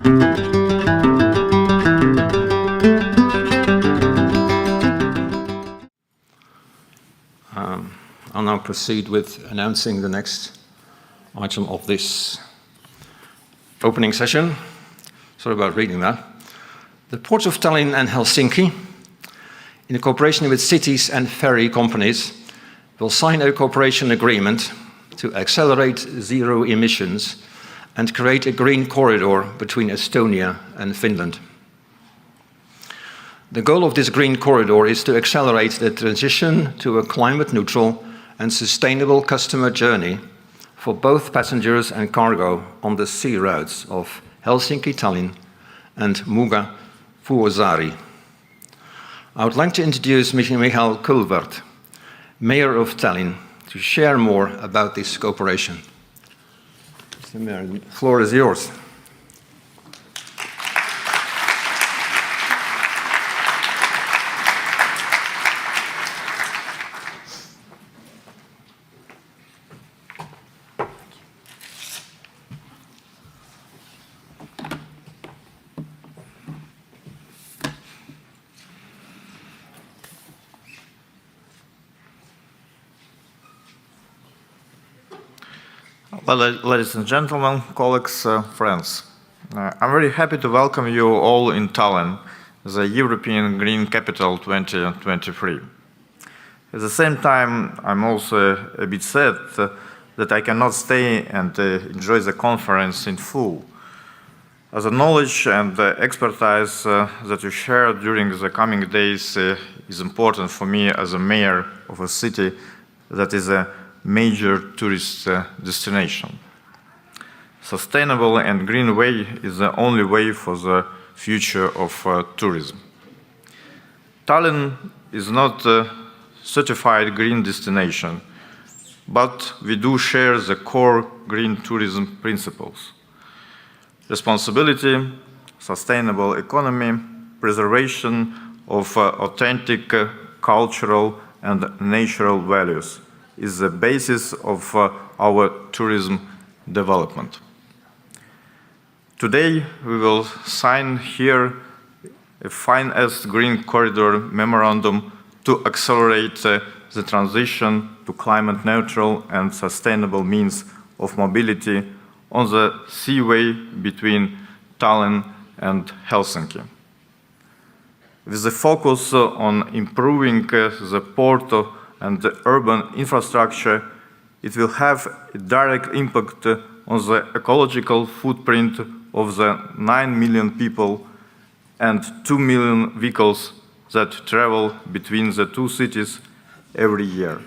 I'll now proceed with announcing the next item of this opening session. Sorry about reading that. The ports of Tallinn and Helsinki, in cooperation with cities and ferry companies, will sign a cooperation agreement to accelerate zero emissions and create a green corridor between Estonia and Finland. The goal of this green corridor is to accelerate the transition to a climate-neutral and sustainable customer journey for both passengers and cargo on the sea routes of Helsinki-Tallinn and Muuga-Vuosaari. I would like to introduce Mihhail Kõlvart, Mayor of Tallinn, to share more about this cooperation. Mr. Mayor, the floor is yours. Well, ladies and gentlemen, colleagues, friends, I'm very happy to welcome you all in Tallinn, the European Green Capital 2023. At the same time, I'm also a bit sad that I cannot stay and enjoy the conference in full. As the knowledge and expertise that you share during the coming days is important for me as a mayor of a city that is a major tourist destination. Sustainable and green way is the only way for the future of tourism. Tallinn is not a certified green destination, but we do share the core green tourism principles: responsibility, sustainable economy, preservation of authentic cultural and natural values is the basis of our tourism development. Today, we will sign here a finest green corridor memorandum to accelerate the transition to climate-neutral and sustainable means of mobility on the seaway between Tallinn and Helsinki. With the focus on improving the port and the urban infrastructure, it will have a direct impact on the ecological footprint of the 9 million people and 2 million vehicles that travel between the two cities every year.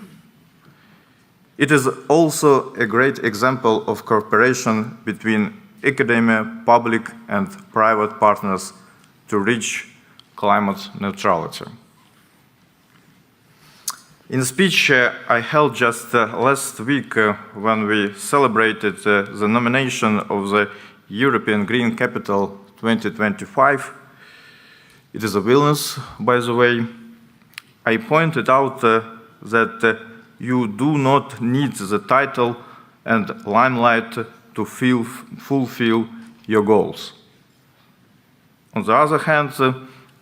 It is also a great example of cooperation between academia, public and private partners to reach climate neutrality. In a speech I held just last week when we celebrated the nomination of the European Green Capital 2025, it is a Vilnius, by the way, I pointed out that you do not need the title and limelight to fulfill your goals. On the other hand,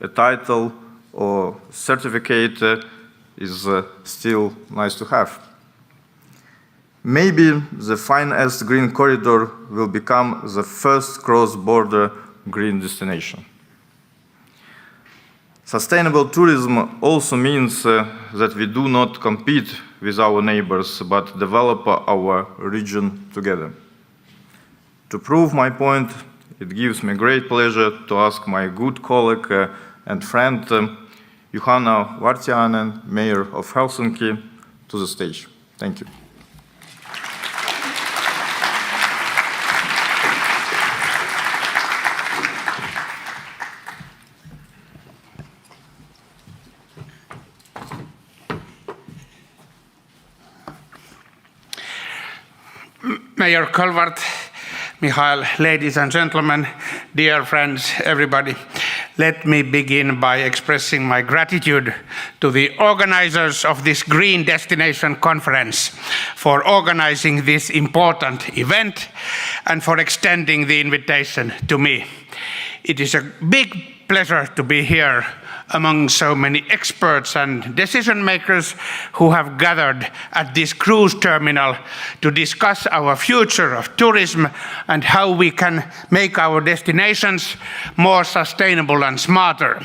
a title or certificate is still nice to have. Maybe the finest green corridor will become the first cross-border green destination. Sustainable tourism also means that we do not compete with our neighbors, but develop our region together. To prove my point, it gives me great pleasure to ask my good colleague and friend, Juhana Vartiainen, Mayor of Helsinki, to the stage. Thank you. Mayor Kõlvart, Mihhail, ladies and gentlemen, dear friends, everybody. Let me begin by expressing my gratitude to the organizers of this Green Destination Conference for organizing this important event and for extending the invitation to me. It is a big pleasure to be here among so many experts and decision makers who have gathered at this cruise terminal to discuss our future of tourism and how we can make our destinations more sustainable and smarter.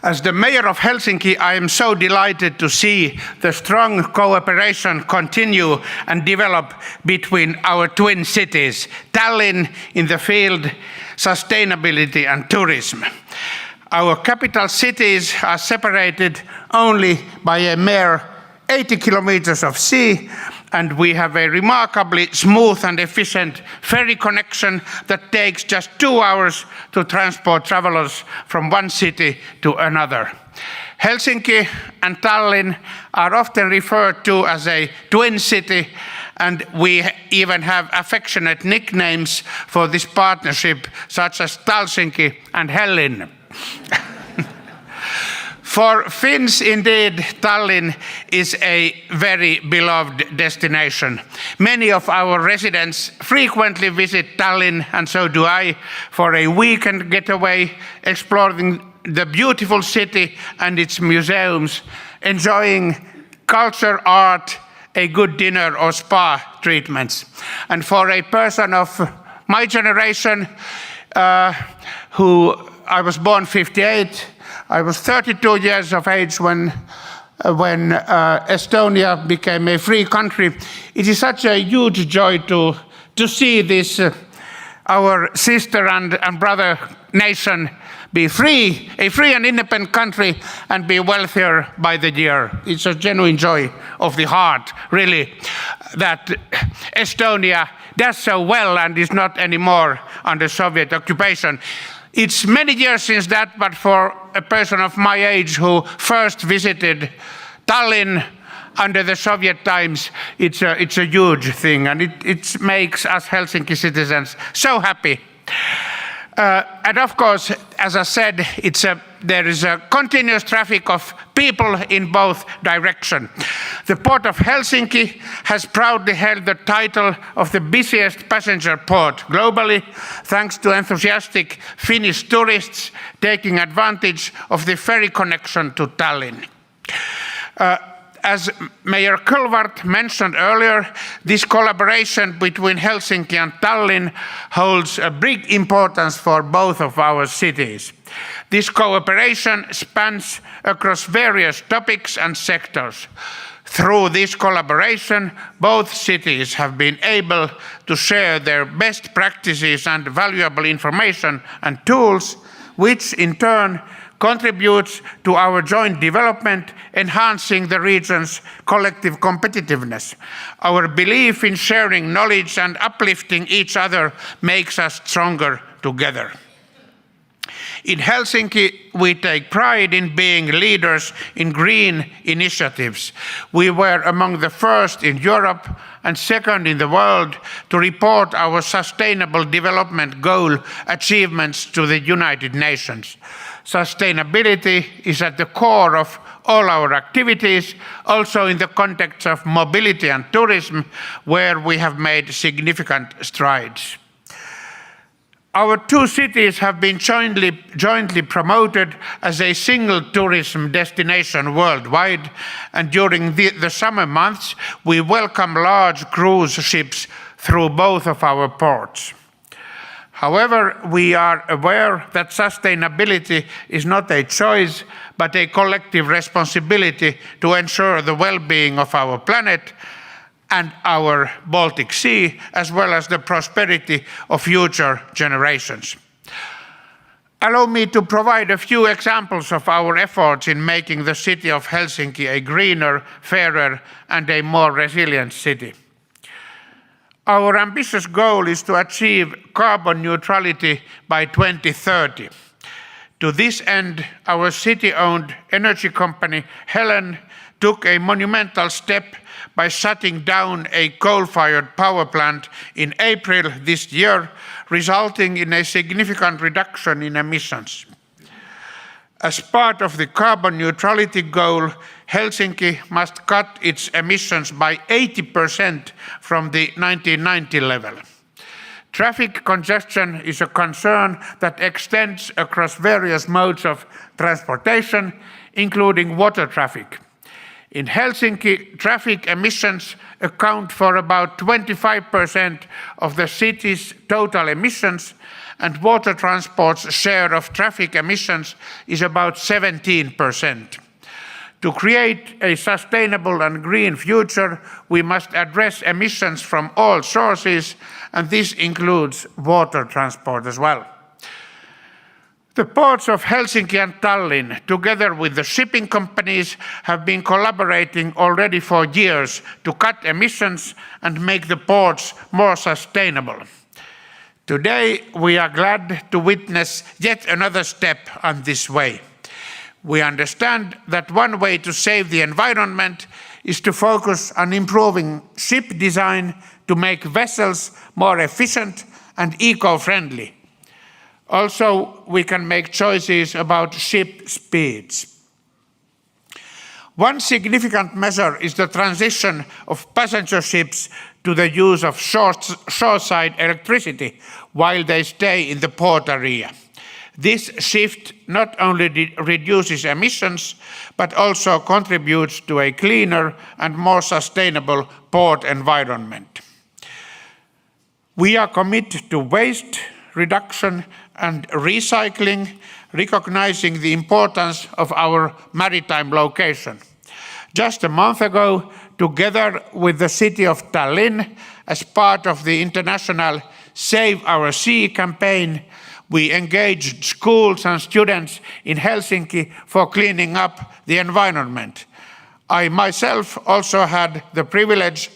As the mayor of Helsinki, I am so delighted to see the strong cooperation continue and develop between our twin cities, Tallinn in the field sustainability and tourism. Our capital cities are separated only by a mere 80 kilometers of sea, and we have a remarkably smooth and efficient ferry connection that takes just 2 hours to transport travelers from one city to another. Helsinki and Tallinn are often referred to as a twin city, and we even have affectionate nicknames for this partnership, such as Talsinki and Hellin. For Finns, indeed, Tallinn is a very beloved destination. Many of our residents frequently visit Tallinn, and so do I, for a weekend getaway, exploring the beautiful city and its museums, enjoying culture, art, a good dinner or spa treatments. And for a person of my generation, who I was born 58, I was 32 years of age when Estonia became a free country. It is such a huge joy to see this, our sister and brother nation, be free, a free and independent country, and be wealthier by the year. It's a genuine joy of the heart, really, that Estonia does so well and is not anymore under Soviet occupation. It's many years since that, but for a person of my age who first visited Tallinn under the Soviet times, it's a huge thing, and it makes us Helsinki citizens so happy. And of course, as I said, there is a continuous traffic of people in both directions. The port of Helsinki has proudly held the title of the busiest passenger port globally, thanks to enthusiastic Finnish tourists taking advantage of the ferry connection to Tallinn. As Mayor Kõlvart mentioned earlier, this collaboration between Helsinki and Tallinn holds a big importance for both of our cities. This cooperation spans across various topics and sectors. Through this collaboration, both cities have been able to share their best practices and valuable information and tools, which in turn contributes to our joint development, enhancing the region's collective competitiveness. Our belief in sharing knowledge and uplifting each other makes us stronger together. In Helsinki, we take pride in being leaders in green initiatives. We were among the first in Europe and second in the world to report our Sustainable Development Goal achievements to the United Nations. Sustainability is at the core of all our activities, also in the context of mobility and tourism, where we have made significant strides. Our two cities have been jointly promoted as a single tourism destination worldwide, and during the summer months, we welcome large cruise ships through both of our ports. However, we are aware that sustainability is not a choice, but a collective responsibility to ensure the well-being of our planet and our Baltic Sea, as well as the prosperity of future generations. Allow me to provide a few examples of our efforts in making the city of Helsinki a greener, fairer, and a more resilient city. Our ambitious goal is to achieve carbon neutrality by 2030. To this end, our city-owned energy company, Helen, took a monumental step by shutting down a coal-fired power plant in April this year, resulting in a significant reduction in emissions. As part of the carbon neutrality goal, Helsinki must cut its emissions by 80% from the 1990 level. Traffic congestion is a concern that extends across various modes of transportation, including water traffic. In Helsinki, traffic emissions account for about 25% of the city's total emissions, and water transport's share of traffic emissions is about 17%. To create a sustainable and green future, we must address emissions from all sources, and this includes water transport as well. The ports of Helsinki and Tallinn, together with the shipping companies, have been collaborating already for years to cut emissions and make the ports more sustainable. Today, we are glad to witness yet another step on this way. We understand that one way to save the environment is to focus on improving ship design to make vessels more efficient and eco-friendly. Also, we can make choices about ship speeds. One significant measure is the transition of passenger ships to the use of shoreside electricity while they stay in the port area. This shift not only reduces emissions, but also contributes to a cleaner and more sustainable port environment. We are committed to waste reduction and recycling, recognizing the importance of our maritime location. Just a month ago, together with the city of Tallinn, as part of the international Save Our Sea campaign, we engaged schools and students in Helsinki for cleaning up the environment. I myself also had the privilege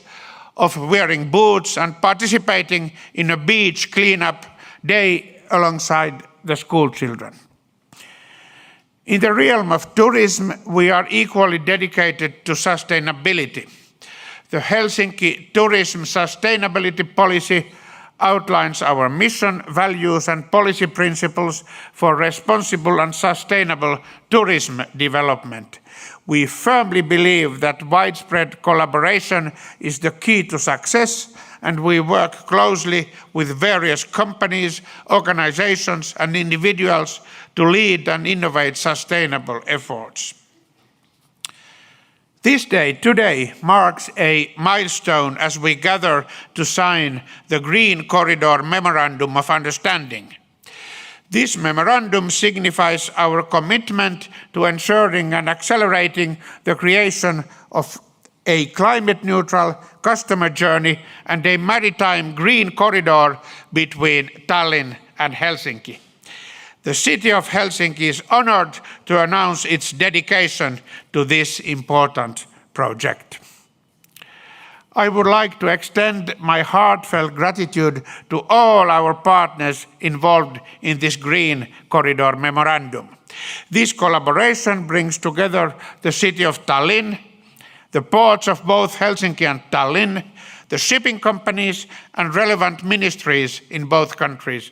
of wearing boots and participating in a beach cleanup day alongside the school children. In the realm of tourism, we are equally dedicated to sustainability. The Helsinki Tourism Sustainability Policy outlines our mission, values, and policy principles for responsible and sustainable tourism development. We firmly believe that widespread collaboration is the key to success, and we work closely with various companies, organizations, and individuals to lead and innovate sustainable efforts. This day, today, marks a milestone as we gather to sign the Green Corridor Memorandum of Understanding. This memorandum signifies our commitment to ensuring and accelerating the creation of a climate-neutral customer journey and a maritime green corridor between Tallinn and Helsinki. The city of Helsinki is honored to announce its dedication to this important project. I would like to extend my heartfelt gratitude to all our partners involved in this Green Corridor Memorandum. This collaboration brings together the city of Tallinn, the ports of both Helsinki and Tallinn, the shipping companies, and relevant ministries in both countries.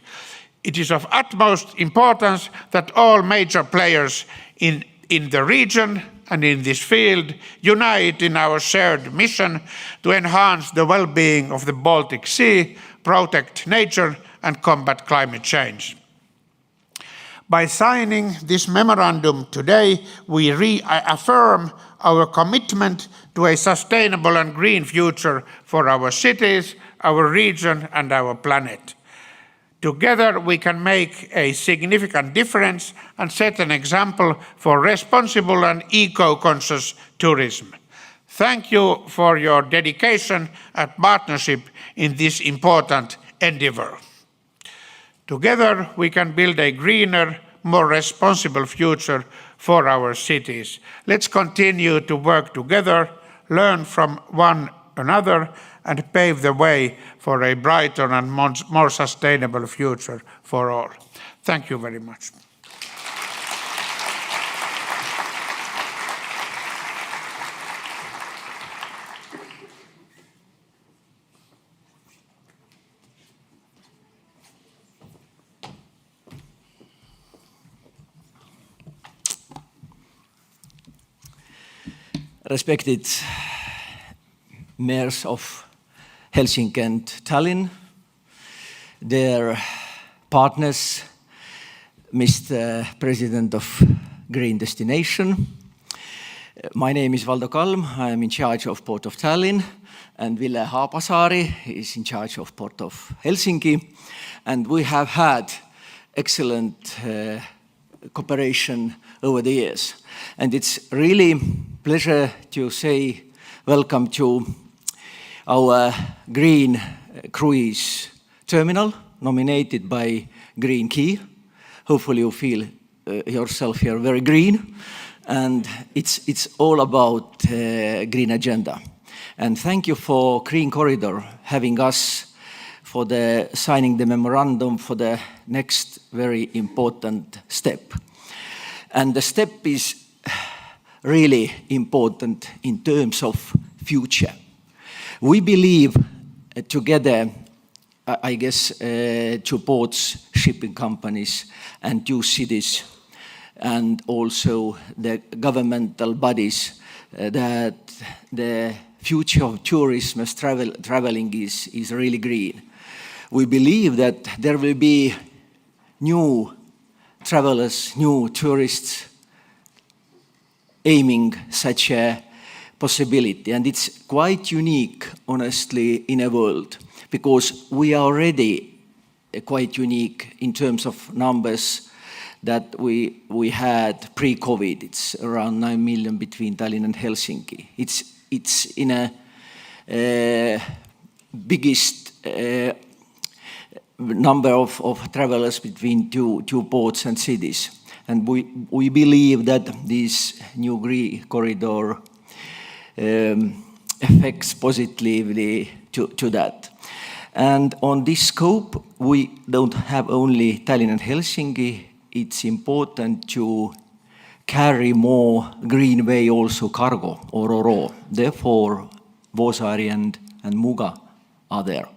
It is of utmost importance that all major players in the region and in this field unite in our shared mission to enhance the well-being of the Baltic Sea, protect nature, and combat climate change. By signing this memorandum today, we reaffirm our commitment to a sustainable and green future for our cities, our region, and our planet. Together, we can make a significant difference and set an example for responsible and eco-conscious tourism. Thank you for your dedication and partnership in this important endeavor. Together, we can build a greener, more responsible future for our cities. Let's continue to work together, learn from one another, and pave the way for a brighter and more sustainable future for all. Thank you very much. respected mayors of Helsinki and Tallinn, their partners, Mr. President of Green Destination. My name is Valdo Kalm. I am in charge of Port of Tallinn, and Ville Haapasaari is in charge of Port of Helsinki. And we have had excellent cooperation over the years. And it's really pleasure to say welcome to our green cruise terminal, nominated by Green Key. Hopefully you feel yourself here very green. And it's all about green agenda. And thank you for Green Corridor having us for the signing the memorandum for the next very important step. And the step is really important in terms of future. We believe together, I guess, two ports, shipping companies, and two cities, and also the governmental bodies, that the future of tourism as traveling is really green. We believe that there will be new travelers, new tourists aiming such a possibility. And it's quite unique, honestly, in a world, because we are already quite unique in terms of numbers that we had pre-COVID. It's around 9 million between Tallinn and Helsinki. It's in a biggest number of travelers between two ports and cities. And we believe that this new green corridor affects positively to that. And on this scope, we don't have only Tallinn and Helsinki. It's important to carry more green way also cargo or ro-ro. Therefore, Vuosaari and Muuga are there.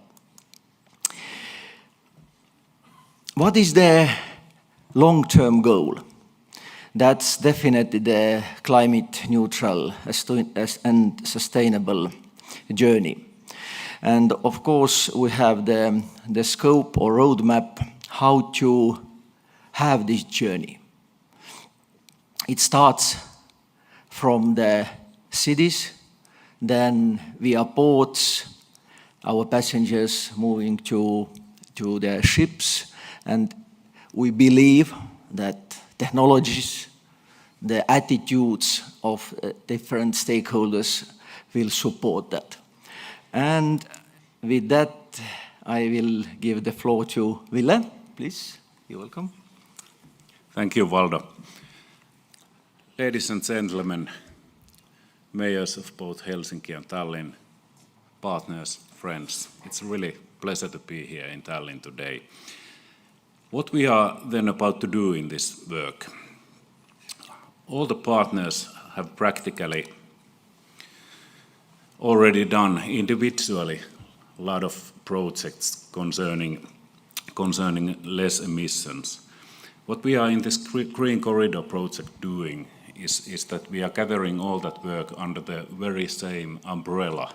What is the long-term goal? That's definitely the climate neutral and sustainable journey. And of course, we have the scope or roadmap how to have this journey. It starts from the cities, then via ports, our passengers moving to the ships, and we believe that technologies, the attitudes of different stakeholders will support that. And with that, I will give the floor to Ville, please. You're welcome. Thank you, Valdo. Ladies and gentlemen, mayors of both Helsinki and Tallinn, partners, friends, it's really a pleasure to be here in Tallinn today. What we are then about to do in this work? All the partners have practically already done individually a lot of projects concerning less emissions. What we are in this Green Corridor project doing is that we are gathering all that work under the very same umbrella.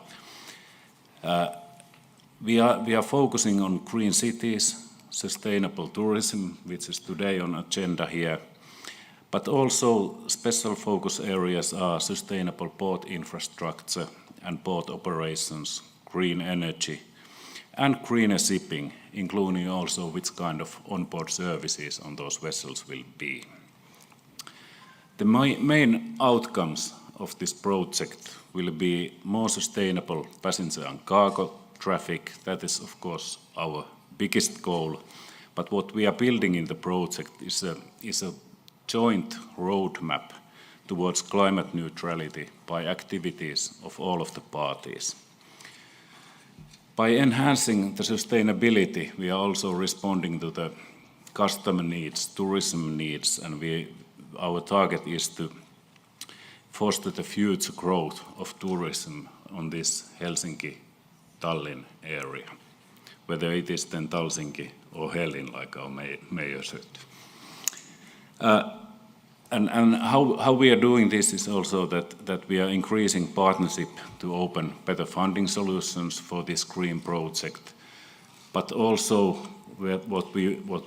We are focusing on green cities, sustainable tourism, which is today on agenda here, but also special focus areas are sustainable port infrastructure and port operations, green energy, and greener shipping, including also which kind of onboard services on those vessels will be. The main outcomes of this project will be more sustainable passenger and cargo traffic. That is, of course, our biggest goal. But what we are building in the project is a joint roadmap towards climate neutrality by activities of all of the parties. By enhancing the sustainability, we are also responding to the customer needs, tourism needs, and our target is to foster the future growth of tourism on this Helsinki-Tallinn area, whether it is then Helsinki or Helsinki, like our mayor said. And how we are doing this is also that we are increasing partnership to open better funding solutions for this green project. But also what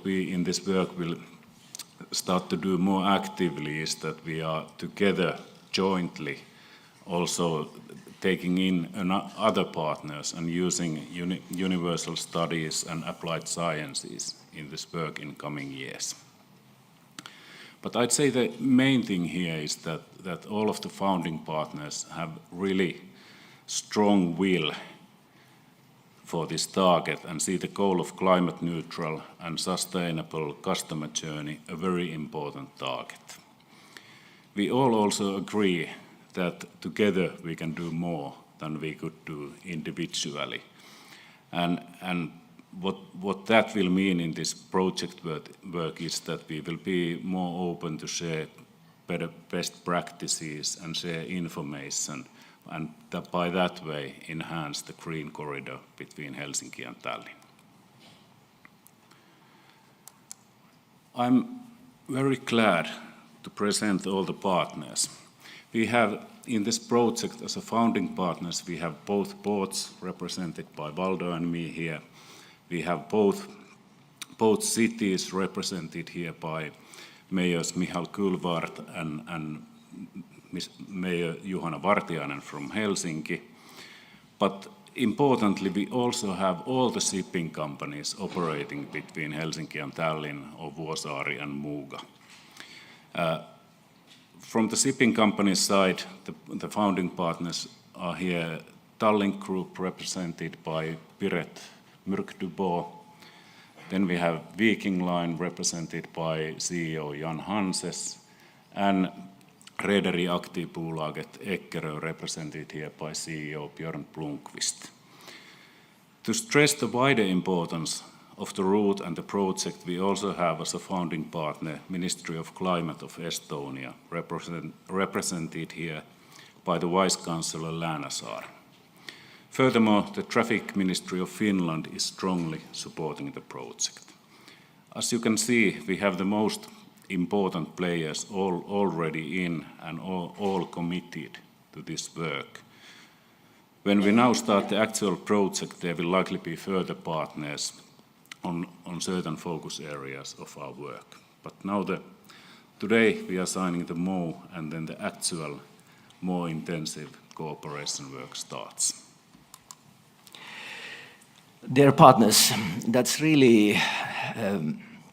we in this work will start to do more actively is that we are together jointly also taking in other partners and using universal studies and applied sciences in this work in coming years. But I'd say the main thing here is that all of the founding partners have really strong will for this target and see the goal of climate neutral and sustainable customer journey a very important target. We all also agree that together we can do more than we could do individually. And what that will mean in this project work is that we will be more open to share better best practices and share information, and that by that way enhance the green corridor between Helsinki and Tallinn. I'm very glad to present all the partners. We have in this project as a founding partners, we have both boards represented by Valdo and me here. We have both cities represented here by mayors Mihhail Kõlvart and Mayor Juhana Vartiainen from Helsinki. But importantly, we also have all the shipping companies operating between Helsinki and Tallinn, or Vuosaari and Muuga. From the shipping company side, the founding partners are here. Tallink Group represented by Piret Myrkdubo. Then we have Viking Line represented by CEO Jan Hanses, and Rederi Aktiebolaget Eckerö represented here by CEO Björn Blomqvist. To stress the wider importance of the route and the project, we also have as a founding partner Ministry of Climate of Estonia, represented here by the Vice Chancellor Läänesaari. Furthermore, the Traffic Ministry of Finland is strongly supporting the project. As you can see, we have the most important players already in and all committed to this work. When we now start the actual project, there will likely be further partners on certain focus areas of our work. But now today we are signing the MoU, and then the actual more intensive cooperation work starts. Dear partners, that's really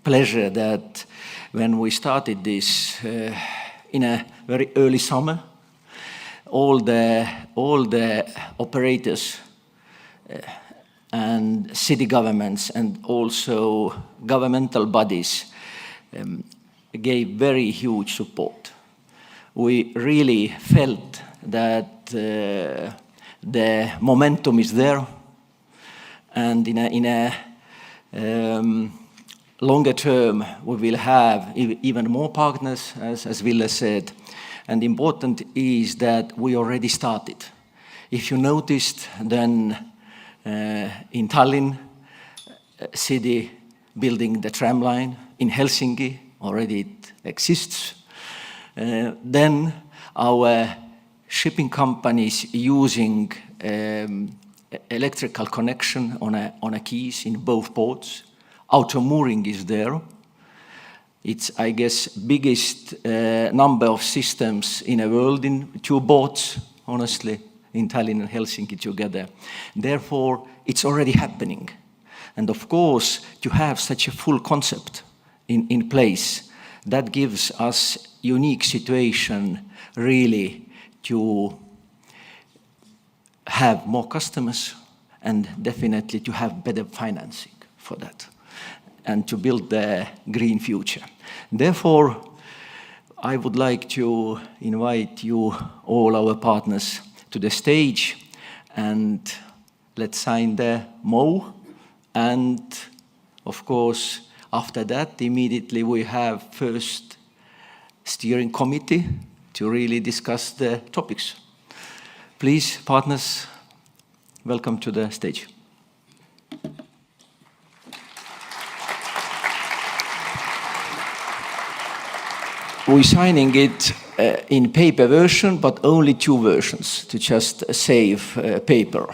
pleasure that when we started this in a very early summer, all the operators and city governments and also governmental bodies gave very huge support. We really felt that the momentum is there, and in a longer term we will have even more partners, as Ville said. And important is that we already started. If you noticed, then in Tallinn city building the tram line, in Helsinki already it exists. Then our shipping companies using electrical connection on a quays in both ports. Auto mooring is there. It's, I guess, biggest number of systems in the world in 2 boats, honestly, in Tallinn and Helsinki together. Therefore, it's already happening. And of course, to have such a full concept in place, that gives us unique situation really to have more customers and definitely to have better financing for that and to build the green future. Therefore, I would like to invite you, all our partners, to the stage, and let's sign the MoU. And of course, after that, immediately we have first steering committee to really discuss the topics. Please, partners, welcome to the stage. we're signing it in paper version, but only 2 versions to just save paper.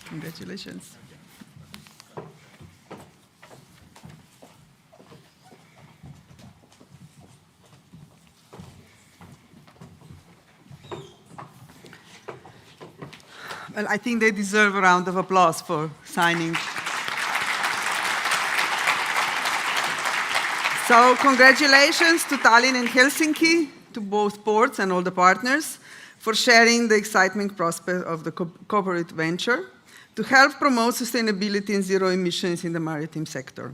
Congratulations. Well, I think they deserve a round of applause for signing. So congratulations to Tallinn and Helsinki, to both ports and all the partners, for sharing the exciting prospect of the corporate venture to help promote sustainability and zero emissions in the maritime sector.